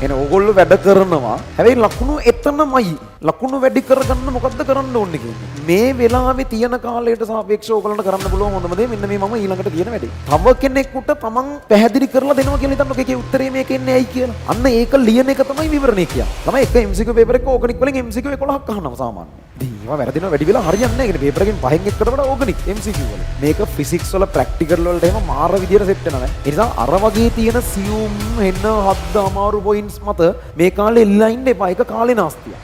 එන ඕගොල්ලෝ වැඩ කරනවා. හැබැයි ලකුණු එතනමයි. ලකුණු වැඩි කරගන්න මොකද්ද කරන්න ඕනේ කියන්නේ. මේ වෙලාවේ තියෙන කාලයට සාපේක්ෂව ඕගොල්ලන්ට කරන්න පුළුවන් හොඳම දේ මෙන්න මේ මම ඊළඟට කියන වැඩේ. තව කෙනෙකුට තමන් පැහැදිලි කරලා දෙනවා කියලා හිතන්න ඔකේ උත්තරේ මේකේ එන්නේ ඇයි කියලා. අන්න ඒක ලියන එක තමයි විවරණය කියන්නේ. ළමයි එක MCQ පේපර් එක ඕගනික් වලින් MCQ 11ක් අහනවා සාමාන්‍යයෙන්. ඉතින් ඒවා වැරදිනවා වැඩි වෙලා හරියන්නේ නැහැ. ඒකනේ පේපර් එකෙන් 5න් එකකට වඩා ඕගනික් MCQ වල. මේක ෆිසික්ස් වල ප්‍රැක්ටිකල් වලට එහෙම මාර විදියට සෙට් වෙනවා. ඒ නිසා අර වගේ තියෙන සියුම් එන්න හද්ද අමාරු පොයින්ට්ස් මත මේ කාලේ එල්ලලා ඉන්න එපා. ඒක කාලේ නාස්තියක්.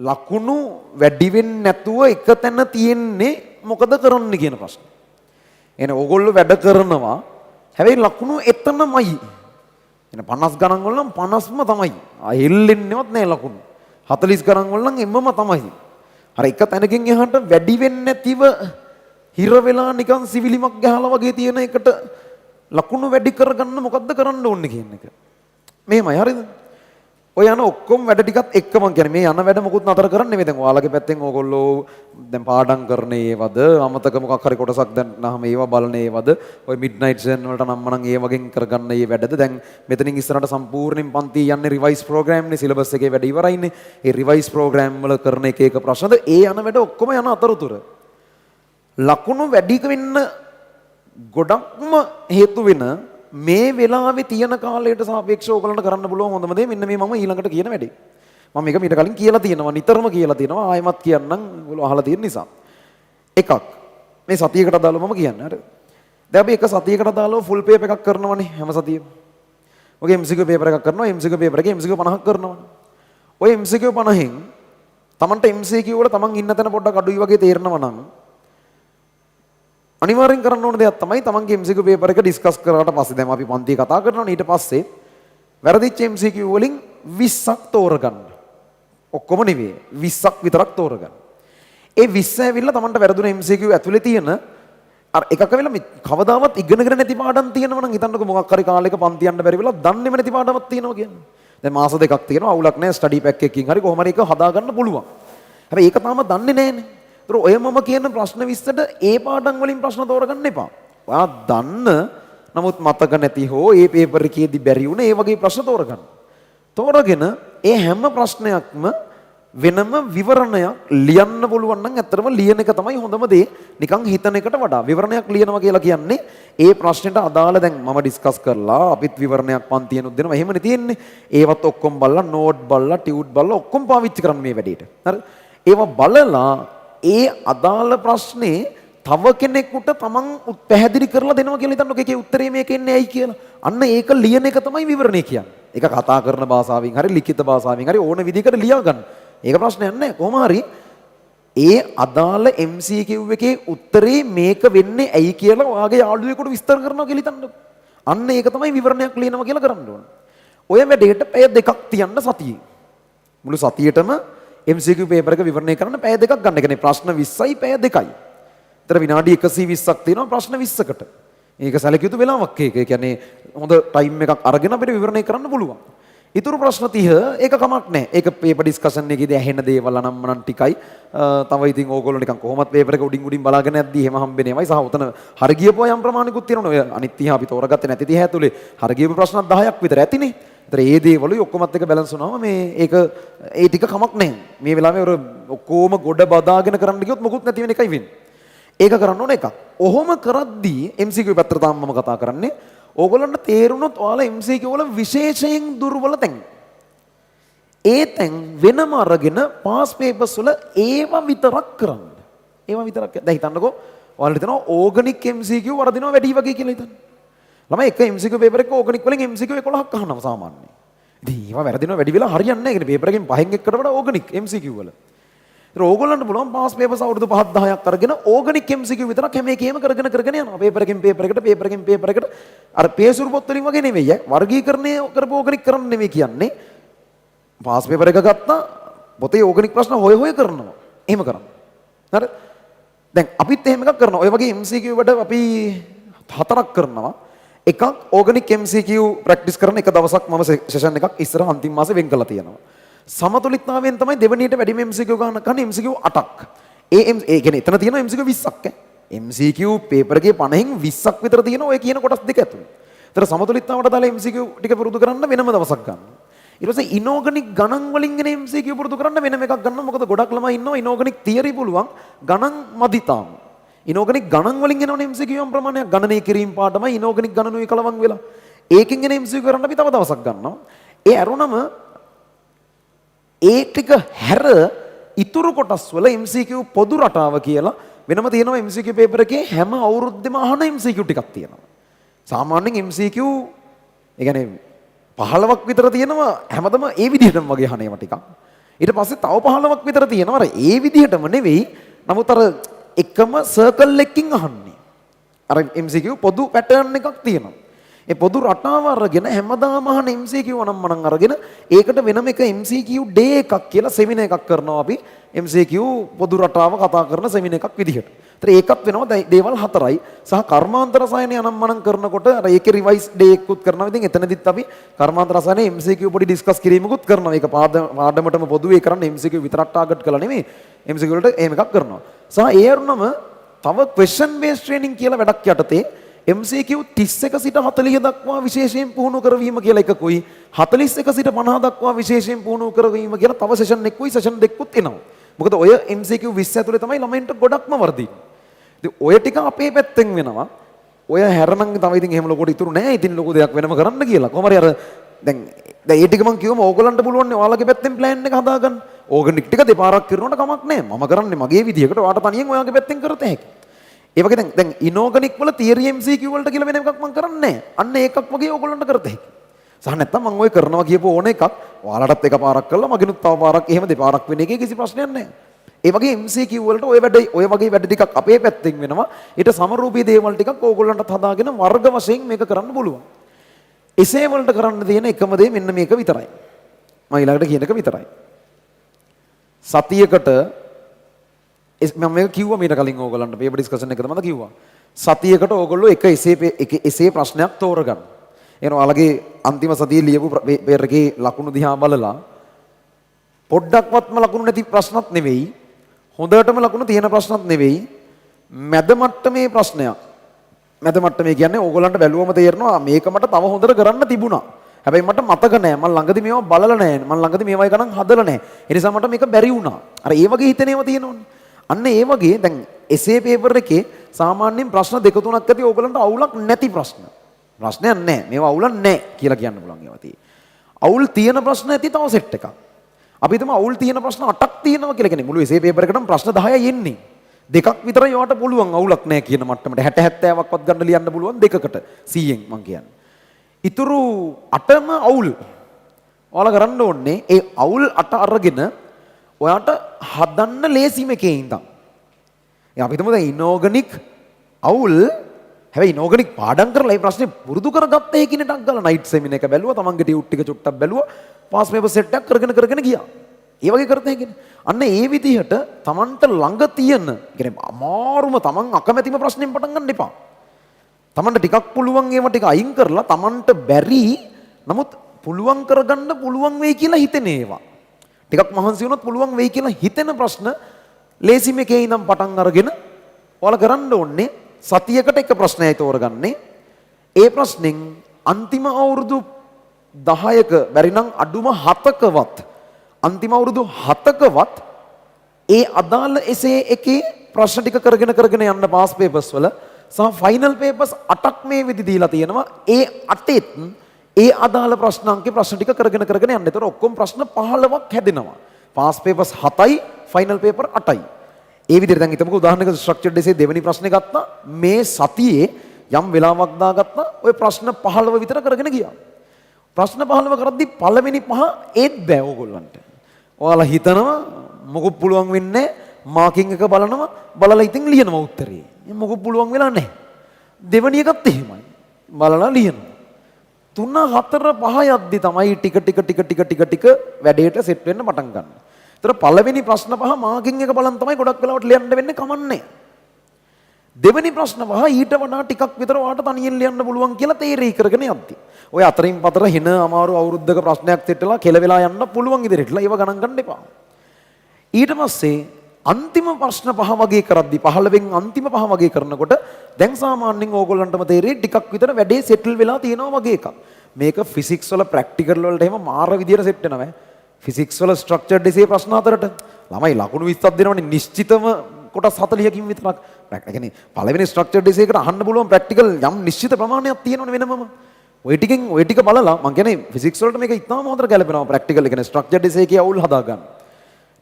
ලකුණු වැඩි වෙන්නේ නැතුව එක තැන තියෙන්නේ මොකද කරන්න කියන ප්‍රශ්නේ. එන ඕගොල්ලෝ වැඩ කරනවා. හැබැයි ලකුණු එතනමයි. එන 50 ගණන් වල නම් 50ම තමයි. ආ හෙල්ලෙන්නේවත් නැහැ ලකුණු. 40 ගණන් වල නම් එම්මම තමයි. අර එක තැනකින් එහාට වැඩි වෙන්නේ නැතිව හිර වෙලා නිකන් සිවිලිමක් ගහලා වගේ තියෙන එකට ලකුණු වැඩි කරගන්න මොකද්ද කරන්න ඕනේ කියන එක. මෙහෙමයි හරිද? ඔය යන ඔක්කොම වැඩ ටිකත් එක්ක මං කියන්නේ මේ යන වැඩ මොකුත් නතර කරන්නේ නෙමෙයි. දැන් ඔයාලගේ පැත්තෙන් ඕගොල්ලෝ දැන් පාඩම් කරන ඒවද අමතක මොකක් හරි කොටසක් දැන් නැහම ඒවා බලන ඒවද ඔය මිඩ්නයිට් සෙන් වලට නම් මනම් ඒ වගේ කරගන්න ඒ වැඩද දැන් මෙතනින් ඉස්සරහට සම්පූර්ණයෙන් පන්ති යන්නේ රිවයිස් ප්‍රෝග්‍රෑම් නේ සිලබස් එකේ වැඩ ඉවරයිනේ. ඒ රිවයිස් ප්‍රෝග්‍රෑම් වල කරන එක ප්‍රශ්නද ඒ යන වැඩ ඔක්කොම යන අතරතුර ලකුණු වැඩි වෙන්න ගොඩක්ම හේතු වෙන මේ වෙලාවේ තියෙන කාලයට සාපේක්ෂව ඔයගලන්ට කරන්න පුළුවන් හොඳම දේ මෙන්න මේ මම ඊළඟට කියන වැඩේ. මම මේක මීට කලින් කියලා තියෙනවා නිතරම කියලා තියෙනවා ආයෙමත් කියන්නම් ඔයගොල්ලෝ අහලා තියෙන නිසා. එකක් මේ සතියකට දාලා මම කියන්නේ හරිද? දැන් අපි එක සතියකට දාලා ෆුල් පේපර් එකක් කරනවනේ හැම සතියෙම. ඔගේ MCQ පේපර් එකක් කරනවා MCQ පේපර් එකේ MCQ 50ක් කරනවනේ. ඔය MCQ 50න් Tamanට MCQ වල Taman ඉන්න තැන පොඩ්ඩක් අඩුයි වගේ තේරෙනවා නම් අනිවාර්යෙන් කරන්න ඕන දෙයක් තමයි තමන්ගේ MCQ පේපර් එක ඩිස්කස් කරාට පස්සේ දැන් අපි පන්තියේ කතා කරනවා ඊට පස්සේ වැරදිච්ච MCQ වලින් 20ක් තෝරගන්න. ඔක්කොම නෙවෙයි 20ක් විතරක් තෝරගන්න. ඒ 20 ඇවිල්ලා තමන්ට වැරදුන MCQ ඇතුලේ තියෙන අර එකක වෙලා මේ කවදාවත් ඉගෙනගෙන නැති පාඩම් තියෙනවා නම් හිතන්නකෝ මොකක් හරි කාලයක පන්ති යන්න බැරි වෙලා දන්නේම නැති පාඩමක් තියෙනවා කියන්නේ. දැන් මාස දෙකක් තියෙනවා අවුලක් නැහැ ස්ටඩි පැක් එකකින් හරි කොහොම හරි එක හදාගන්න පුළුවන්. හැබැයි ඒක තාම දන්නේ නැහැනේ. ඒතර ඔය මම කියන ප්‍රශ්න 20ට ඒ පාඩම් වලින් ප්‍රශ්න තෝරගන්න එපා. ඔයා දන්න නමුත් මතක නැති හෝ ඒ පේපර් එකේදී බැරි වුණ ඒ වගේ ප්‍රශ්න තෝරගන්න. තෝරගෙන ඒ හැම ප්‍රශ්නයක්ම වෙනම විවරණයක් ලියන්න පුළුවන් නම් ඇත්තටම ලියන එක තමයි හොඳම දේ. නිකන් හිතන එකට වඩා විවරණයක් ලියනවා කියලා කියන්නේ ඒ ප්‍රශ්නෙට අදාළ දැන් මම ඩිස්කස් කරලා අපිත් විවරණයක් පන්තියනුත් දෙනවා. එහෙමනේ තියෙන්නේ. ඒවත් ඔක්කොම බලලා නෝට් බලලා ටියුට් බලලා ඔක්කොම පාවිච්චි කරන්න මේ වැඩේට. හරි. ඒවා බලලා ඒ අදාළ ප්‍රශ්නේ තව කෙනෙකුට තමන් පැහැදිලි කරලා දෙනවා කියලා හිතන්න ඔකේ උත්තරේ මේක එන්නේ ඇයි කියලා. අන්න ඒක ලියන එක තමයි විවරණය කියන්නේ. ඒක කතා කරන භාෂාවෙන් හරි ලිඛිත භාෂාවෙන් හරි ඕන විදිහකට ලියා ගන්න. ඒක ප්‍රශ්නයක් නැහැ. කොහොම හරි ඒ අදාළ MCQ එකේ උත්තරේ මේක වෙන්නේ ඇයි කියලා ඔයාගේ යාළුවෙකුට විස්තර කරනවා කියලා හිතන්න. අන්න ඒක තමයි විවරණයක් ලියනවා කියලා කරන්න ඕන. ඔය වැඩේට පැය දෙකක් තියන්න සතියේ. මුළු සතියේටම MCQ පේපර් එක විවරණය කරන්න පැය දෙකක් ගන්න. ඒ කියන්නේ ප්‍රශ්න 20යි පැය 2යි. ඒතර විනාඩි 120ක් තියෙනවා ප්‍රශ්න 20කට. මේක සැලකිය යුතු වෙලාවක් ඒක. ඒ කියන්නේ හොඳ ටයිම් එකක් අරගෙන අපිට විවරණය කරන්න පුළුවන්. ඊටු ප්‍රශ්න 30 ඒක කමක් නැහැ. ඒක පේපර් ඩිස්කෂන් එකේදී ඇහෙන දේවල් අනම්මනම් ටිකයි. තව ඉතින් ඕගොල්ලෝ නිකන් කොහොමත් පේපර් එක උඩින් බලාගෙන යද්දී එහෙම හම්බෙනේමයි. සහ උතන හරි ගියපුවා යම් ප්‍රමාණිකුත් තියෙනවනේ. ඔය අනිත් 30 අපි තෝරගත්තේ නැති 30 ඇතුලේ හරි ගියපු ප්‍රශ්නත් 10ක් විතර ඇතිනේ. ඒතර ඒ දේවලුයි ඔක්කොමත් එක බැලන්ස් වුණාම මේ ඒක ඒ ටික කමක් නැහැ. මේ වෙලාවේ ඔර ඔක්කොම ගොඩ බදාගෙන කරන්න ගියොත් මොකුත් නැති වෙන එකයි වෙන්නේ. ඒක කරන්න ඕන එකක්. ඔහොම කරද්දී MCQ පැත්තට තාම මම කතා කරන්නේ. ඕගොල්ලන්ට තේරුණොත් ඔයාලා MCQ වල විශේෂයෙන් දුර්වල තැන්. ඒ තැන් වෙනම අරගෙන පාස් පේපර්ස් වල ඒවා විතරක් කරන්න. ඒවා විතරක්. දැන් හිතන්නකෝ ඔයාලට හිතනවා ඕගනික් MCQ වරදිනවා වැඩි වගේ කියලා හිතන්න. ළමයි එක MCQ පේපර් එක ඕගනික් වලින් MCQ 11ක් අහනවා සාමාන්‍යයෙන්. ඉතින් ඒවා වැරදිනවා වැඩි වෙලා හරියන්නේ නැහැ. ඒ කියන්නේ පේපර් එකෙන් 5න් එකකට වඩා ඕගනික් MCQ වල. ඒතර ඕගොල්ලන්ට පුළුවන් පාස් පේපර්ස් අවුරුදු 5 10ක් අරගෙන ඕගනික් MCQ විතරක් හැම එකේම කරගෙන යනවා. පේපර් එකෙන් පේපර් එකට අර පේසුරු පොත් වලින් වගේ නෙවෙයි. වර්ගීකරණය කරපු ඕගනික් කරන්න නෙවෙයි කියන්නේ. පාස් පේපර් එක ගත්තා පොතේ ඕගනික් ප්‍රශ්න හොය කරනවා. එහෙම කරන්න. හරි. දැන් අපිත් එහෙම එකක් කරනවා. ඔය වගේ MCQ වලට අපි 4ක් කරනවා. එකක් ඕගනික් MCQ ප්‍රැක්ටිස් කරන එක දවසක් මම සෙෂන් එකක් ඉස්සර අන්තිම මාසේ වෙන් කරලා තියෙනවා. සමතුලිතතාවයෙන් තමයි දෙවෙනියට වැඩිම MCQ ගන්න MCQ 8ක්. ඒ කියන්නේ එතන තියෙනවා MCQ 20ක් MCQ පේපර් එකේ 50න් 20ක් විතර තියෙනවා ඔය කියන කොටස් දෙක ඇතුළේ. ඒතර සමතුලිතතාවට දාලා MCQ ටික පුරුදු කරන්න වෙනම දවසක් ගන්න. ඊට පස්සේ ඉනෝගනික් ගණන් වලින් එන MCQ පුරුදු කරන්න වෙනම එකක් ගන්න. මොකද ගොඩක් ළමයි ඉන්නවා ඉනෝගනික් තියරි පුළුවන් ගණන් මදි තාම. ඉනෝගනික් ගණන් වලින් එනවනේ MCQ යම් ප්‍රමාණයක් ගණනය කිරීම පාඩමයි ඉනෝගනික් ගණනුයි කලවම් වෙලා. ඒකෙන් එන MCQ කරන්න අපි තව දවසක් ගන්නවා. ඒ අරුණම ඒ ටික හැර ඉතුරු කොටස් වල MCQ පොදු රටාව කියලා වෙනම තියෙනවා. MCQ පේපර් එකේ හැම අවුරුද්දෙම අහන MCQ ටිකක් තියෙනවා. සාමාන්‍යයෙන් MCQ ඒ කියන්නේ 15ක් විතර තියෙනවා හැමදම ඒ විදිහටම වගේ අහන ඒවා ටිකක්. ඊට පස්සේ තව 15ක් විතර තියෙනවා අර ඒ විදිහටම නෙවෙයි. නමුත් අර එකම සර්කල් එකකින් අහන්නේ. අර MCQ පොදු පැටර්න් එකක් තියෙනවා. ඒ පොදු රටාව අරගෙන හැමදාම අහන MCQ නම් මනම් අරගෙන ඒකට වෙනම එක MCQ day එකක් කියලා සෙමිනාර් එකක් කරනවා අපි MCQ පොදු රටාව කතා කරන සෙමිනාර් එකක් විදිහට. ඒතර ඒකත් වෙනවා දේවල් 4යි සහ කර්මාන්ත රසායනය නම් මනම් කරනකොට අර ඒකේ රිවයිස් day එකකුත් කරනවා. ඉතින් එතනදිත් අපි කර්මාන්ත රසායනයේ MCQ පොඩි ඩිස්කස් කිරීමකුත් කරනවා. ඒක පාඩමටම පොදුවේ කරන්න MCQ විතරක් ටාගට් කරලා නෙමෙයි MCQ වලට එහෙම එකක් කරනවා. සහ ඒ අරුණම තව question based training කියලා වැඩක් යටතේ MCQ 31 සිට 40 දක්වා විශේෂයෙන් පුහුණු කරවීම කියලා එකකුයි 41 සිට 50 දක්වා විශේෂයෙන් පුහුණු කරවීම කියලා තව සෙෂන් එකකුයි සෙෂන් දෙකකුත් එනවා. මොකද ඔය MCQ 20 ඇතුලේ තමයි ළමයින්ට ගොඩක්ම වර්ධින්නේ. ඉතින් ඔය ටික අපේ පැත්තෙන් වෙනවා. ඔය හැරනම් තව ඉතින් එහෙම ලොකුට ඉතුරු නැහැ. ඉතින් ලොකු දෙයක් වෙනම කරන්න කියලා. කොහොම හරි අර දැන් ඒ ටික මම කිව්වම ඕගොල්ලන්ට පුළුවන් නේ ඔයාලගේ පැත්තෙන් ප්ලෑන් එක හදාගන්න. ඕගනික් ටික දෙපාරක් කරනකොට කමක් නැහැ. මම කරන්නේ මගේ විදියකට ඔයාට තනියෙන් ඔයාගේ පැත්තෙන් කරත හැකියි. ඒ වගේ දැන් ඉනෝගනික් වල තියරි MCQ වලට කියලා වෙන එකක් මම කරන්නේ නැහැ. අන්න ඒකක් වගේ ඕගොල්ලන්ට කරත හැකියි. සහ නැත්තම් මම ඔය කරනවා කියපු ඕන එකක් ඔයාලටත් එකපාරක් කළා මගෙනුත් තව පාරක් එහෙම දෙපාරක් වෙන එකේ කිසි ප්‍රශ්නයක් නැහැ. ඒ වගේ MCQ වලට ඔය වගේ වැඩ ටිකක් අපේ පැත්තෙන් වෙනවා. ඊට සමරූපී දේවල් ටිකක් ඕගොල්ලන්ට හදාගෙන වර්ග වශයෙන් මේක කරන්න පුළුවන්. එසේ වලට කරන්න තියෙන එකම දේ මෙන්න මේක විතරයි. මම ඊළඟට කියන එක විතරයි. සතියකට මම මේක කිව්වා මීට කලින් ඕගොල්ලන්ට පේපර් ඩිස්කෂන් එකද මම කිව්වා. සතියකට ඕගොල්ලෝ එසේ ප්‍රශ්නයක් තෝරගන්න. එනවා ඔයාලගේ අන්තිම සතියේ ලියපු පේපර් එකේ ලකුණු දිහා බලලා පොඩ්ඩක්වත්ම ලකුණු නැති ප්‍රශ්නත් නෙවෙයි. හොඳටම ලකුණු තියෙන ප්‍රශ්නත් නෙවෙයි. මැද මට්ටමේ ප්‍රශ්නයක්. මැද මට්ටමේ කියන්නේ ඕගොල්ලන්ට බැලුවම තේරෙනවා මේක මට තව හොඳට කරන්න තිබුණා. හැබැයි මට මතක නැහැ. මම ළඟදී මේවා බලලා නැහැ. මම ළඟදී මේවා ගණන් හදලා නැහැ. ඒ නිසා මට මේක බැරි වුණා. අර ඒ වගේ හිතන ඒවා තියෙනවනේ. අන්න ඒ වගේ දැන් එසේ පේපර් එකේ සාමාන්‍යයෙන් ප්‍රශ්න දෙක තුනක් ඇති ඕගලන්ට අවුලක් නැති ප්‍රශ්න. ප්‍රශ්නයක් නැහැ. මේවා අවුලක් නැහැ කියලා කියන්න පුළුවන් ඒවා තියෙන්නේ. අවුල් තියෙන ප්‍රශ්න ඇති තව සෙට් එකක්. අපි හිතමු අවුල් තියෙන ප්‍රශ්න 8ක් තියෙනවා කියලා කියන්නේ මුළු එසේ පේපර් එකටම ප්‍රශ්න 10යි එන්නේ. දෙකක් විතරයි ඒවට පුළුවන් අවුලක් නැහැ කියන මට්ටමට 60 70ක්වත් ගන්න ලියන්න පුළුවන් දෙකකට 100න් මං කියන්නේ. ඉතුරු 8ම අවුල්. ඔයාලා කරන්න ඕනේ ඒ අවුල් 8 අරගෙන ඔයාට හදන්න ලේසිම එකේ ඉඳන්. අපි හිතමු දැන් ඉනෝගනික් අවුල් හැබැයි ඉනෝගනික් පාඩම් කරලා මේ ප්‍රශ්නේ පුරුදු කරගත්ත එකකින් ටක් ගාලා නයිට් සෙමිනාර් එක බැලුවා තමන්ගේ ටියුට් ටික චුට්ටක් බැලුවා පාස් පේපර් සෙට් එකක් කරගෙන ගියා. ඒ වගේ කරත හැකිනේ. අන්න ඒ විදිහට තමන්ට ළඟ තියෙන කියන්නේ අමාරුම තමන් අකමැතිම ප්‍රශ්නෙන් පටන් ගන්න එපා. තමන්ට ටිකක් පුළුවන් ඒවා ටික අයින් කරලා තමන්ට බැරි නමුත් පුළුවන් කරගන්න පුළුවන් වෙයි කියලා හිතෙන ඒවා. ටිකක් මහන්සි වුණොත් පුළුවන් වෙයි කියලා හිතෙන ප්‍රශ්න ලේසිම එකේ ඉඳන් පටන් අරගෙන ඔයාලා කරන්න ඕනේ සතියකට එක ප්‍රශ්නයයි තෝරගන්නේ. ඒ ප්‍රශ්نين අන්තිම අවුරුදු 10ක බැරි නම් අඩුම 7කවත් අන්තිම අවුරුදු 7කවත් ඒ අදාළ එසේ එකේ ප්‍රශ්න ටික කරගෙන යන්න පාස් පේපර්ස් වල සහ ෆයිනල් පේපර්ස් 8ක් මේ විදි දීලා තියෙනවා. ඒ 8ෙත් ඒ අදාළ ප්‍රශ්න අංකේ ප්‍රශ්න ටික කරගෙන යන්න. ඒතර ඔක්කොම ප්‍රශ්න 15ක් හැදෙනවා. පාස් පේපර්ස් 7යි ෆයිනල් පේපර් 8යි. ඒ විදිහට දැන් හිතමුකෝ උදාහරණයක ස්ට්‍රක්චර්ඩ් එසේ දෙවෙනි ප්‍රශ්නේ ගත්තා. මේ සතියේ යම් වෙලාවක් දාගත්තා. ওই ප්‍රශ්න 15 විතර කරගෙන ගියා. ප්‍රශ්න 15 කරද්දි පළවෙනි පහ ඒත් බෑ ඕගොල්ලන්ට. ඔයාලා හිතනවා මොකක් පුළුවන් වෙන්නේ මාකින් එක බලලා ඉතින් ලියනවා උත්තරේ. මොකක් පුළුවන් වෙලා නැහැ. දෙවෙනි එකත් එහෙමයි. බලලා ලියනවා. 3 4 5 යද්දි තමයි ටික වැඩේට සෙට් වෙන්න පටන් ගන්න. ඒතර පළවෙනි ප්‍රශ්න පහ මාකින් එක බලන් තමයි ගොඩක් වෙලාවට ලියන්න වෙන්නේ කමන්නේ. දෙවෙනි ප්‍රශ්න පහ ඊට වඩා ටිකක් විතර ඔයාට තනියෙන් ලියන්න පුළුවන් කියලා තේරෙයි කරගෙන යද්දි. ඔය අතරින් පතර හින අමාරු අවුරුද්දක ප්‍රශ්නයක් තෙටලා කෙලවෙලා යන්න පුළුවන් ඉදිරියටලා ඒව ගණන් ගන්න එපා. ඊට පස්සේ අන්තිම ප්‍රශ්න පහ වගේ කරද්දි 15න් අන්තිම පහ වගේ කරනකොට දැන් සාමාන්‍යයෙන් ඕගොල්ලන්ටම තේරෙයි ටිකක් විතර වැඩේ සෙටල් වෙලා තියෙනවා වගේ එකක්. මේක ෆිසික්ස් වල ප්‍රැක්ටිකල් වලට එහෙම මාර විදියට සෙට් වෙනවා. ෆිසික්ස් වල ස්ට්‍රක්චර්ඩ් එසේ ප්‍රශ්න අතරට ළමයි ලකුණු 20ක් දෙනවනේ නිශ්චිතම කොටස් 40කින් විතරක්. ඒ කියන්නේ පළවෙනි ස්ට්‍රක්චර්ඩ් එසේකට අහන්න පුළුවන් ප්‍රැක්ටිකල් යම් නිශ්චිත ප්‍රමාණයක් තියෙනවනේ වෙනමම. ඔය ටික බලලා මම කියන්නේ ෆිසික්ස් වලට මේක ඉතාම හොඳට ගැලපෙනවා ප්‍රැක්ටිකල්. ඒ කියන්නේ ස්ට්‍රක්චර්ඩ් එසේකේ අවුල් හදා ගන්න.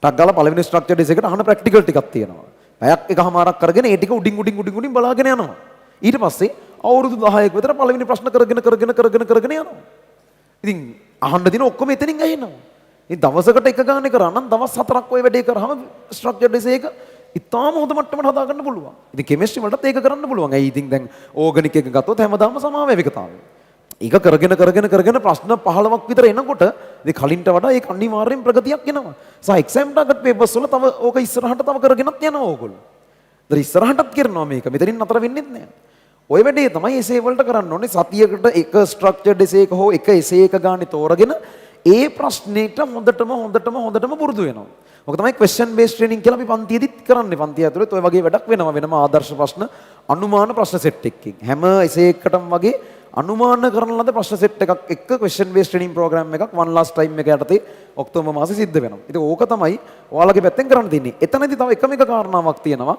ටක් ගාලා පළවෙනි ස්ට්‍රක්චර්ඩ් එසේකට අහන ප්‍රැක්ටිකල් ටිකක් තියෙනවා. පැයක් එකමාරක් කරගෙන ඒ ටික උඩින් බලාගෙන යනවා. ඊට පස්සේ අවුරුදු 10ක විතර පළවෙනි ප්‍රශ්න කරගෙන යනවා. ඉතින් අහන්න දින ඔක්කොම එතනින් ඇහෙනවා. ඉතින් දවසකට එක ගානේ කරා නම් දවස් 4ක් ඔය වැඩේ කරාම ස්ට්‍රක්චර්ඩ් එසේක ඉතාම හොඳ මට්ටමකට හදා ගන්න පුළුවන්. ඉතින් කෙමිස්ට්‍රි වලටත් ඒක කරන්න පුළුවන්. ඇයි ඉතින් දැන් ඕගනික් එක ගත්තොත් හැමදාම සමාන වේගතාවය. ඒක කරගෙන ප්‍රශ්න 15ක් විතර එනකොට ඉතින් කලින්ට වඩා ඒක අනිවාර්යෙන් ප්‍රගතියක් එනවා. සහ එක්සෑම් ටාගට් පේපර්ස් වල තව ඕක ඉස්සරහට තව කරගෙනත් යනවා ඕගොල්ලෝ. ඒතර ඉස්සරහටත් කරනවා මේක. මෙතනින් නතර වෙන්නෙත් නෑ. ඔය වැඩේ තමයි එසේ වලට කරන්න ඕනේ. සතියකට එක ස්ට්‍රක්චර්ඩ් එසේ එක හෝ එක එසේ එක ගානේ තෝරගෙන ඒ ප්‍රශ්නෙට හොඳටම පුරුදු වෙනවා. ඔක තමයි ක්වෙස්චන් බේස්ඩ් ට්‍රේනින් කියලා අපි පන්තියේදීත් කරන්නේ. පන්තිය ඇතුළේ ඔය වගේ වැඩක් වෙනවා. වෙනම ආදර්ශ ප්‍රශ්න අනුමාන ප්‍රශ්න සෙට් එකකින් හැම එසේ එකකටම වගේ අනුමාන කරන ලද ප්‍රශ්න සෙට් එකක් එක්ක ක්වෙස්චන් බේස්ඩ් ට්‍රේනින් ප්‍රෝග්‍රෑම් එකක් වන් ලාස්ට් ටයිම් එක යටතේ ඔක්තෝබර් මාසේ සිද්ධ වෙනවා. ඉතින් ඕක තමයි ඔයාලගේ පැත්තෙන් කරන්න තියෙන්නේ. එතනදී තව එකම එක කාරණාවක් තියෙනවා.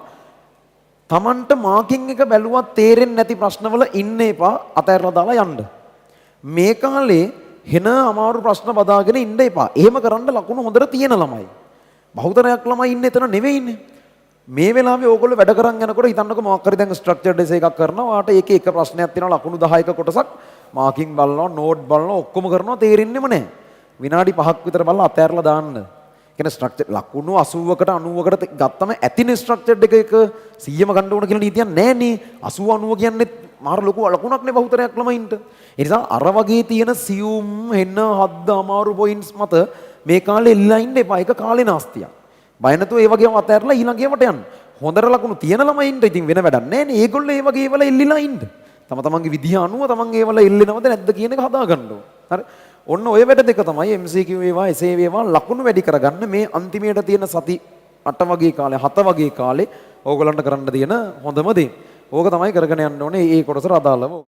Tamanට මාකින් එක බැලුවත් තේරෙන්නේ නැති ප්‍රශ්නවල ඉන්න එපා, අතහැරලා දාලා යන්න. මේ කාලේ හෙන අමාරු ප්‍රශ්න බදාගෙන ඉන්න එපා. එහෙම කරන්න ලකුණු හොඳට තියෙන ළමයි. බහුතරයක් ළමයි ඉන්නේ එතන නෙවෙයිනේ. මේ වෙලාවේ ඕගොල්ලෝ වැඩ කරන් යනකොට හිතන්නකෝ මොකක් හරි දැන් ස්ට්‍රක්චර්ඩ් එසේ එකක් කරනවා. වාට ඒකේ එක ප්‍රශ්නයක් තියෙනවා ලකුණු 10ක කොටසක් මාකින් බලනවා, නෝට් බලනවා, ඔක්කොම කරනවා තේරෙන්නෙම නැහැ. විනාඩි 5ක් විතර බලලා අතහැරලා දාන්න. කියන්නේ ස්ට්‍රක්චර් ලකුණු 80කට 90කට ගත්තම ඇතිනේ ස්ට්‍රක්චර්ඩ් එක 100ම ගන්න ඕන කියලා නීතියක් නැහැනේ. 80 90 කියන්නේ මාර ලොකු ලකුණක් නේ බහුතරයක් ළමයින්ට. ඒ නිසා අර වගේ තියෙන සියුම් හෙන්න හද්ද අමාරු පොයින්ට්ස් මත මේ කාලේ එල්ලලා ඉන්න එපා. ඒක කාලේ නාස්තියක්. බය නැතුව ඒ වගේම අතහැරලා ඊළඟ ඒවට යන්න. හොඳට ලකුණු තියෙන ළමයින්ට ඉතින් වෙන වැඩක් නැහැ නේ. ඒගොල්ලෝ ඒ වගේ ඒවල එල්ලිලා ඉන්න. තමන්ගේ විදිහ අනුව තමන් ඒවල එල්ලෙනවද නැද්ද කියන එක හදා ගන්න ඕන. හරි. ඔන්න ඔය වැඩ දෙක තමයි MCQ වේවා එසේ වේවා ලකුණු වැඩි කරගන්න මේ අන්තිමේට තියෙන සති 8 වගේ කාලේ 7 වගේ කාලේ ඕගලන්ට කරන්න තියෙන හොඳම දේ. ඕක තමයි කරගෙන යන්න ඕනේ මේ කොටසට අදාළව.